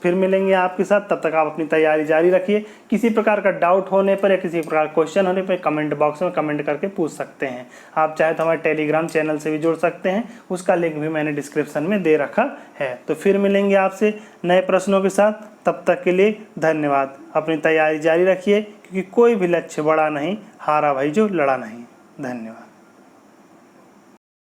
फिर मिलेंगे आपके साथ, तब तक आप अपनी तैयारी जारी रखिए। किसी प्रकार का डाउट होने पर या किसी प्रकार क्वेश्चन होने पर कमेंट बॉक्स में कमेंट करके पूछ सकते हैं। आप चाहे तो हमारे टेलीग्राम चैनल से भी जुड़ सकते हैं, उसका लिंक भी मैंने डिस्क्रिप्शन में दे रखा है। तो फिर मिलेंगे आपसे नए प्रश्नों के साथ, तब तक के लिए धन्यवाद। अपनी तैयारी जारी रखिए, क्योंकि कोई भी लक्ष्य बड़ा नहीं, हारा भाई जो लड़ा नहीं। धन्यवाद।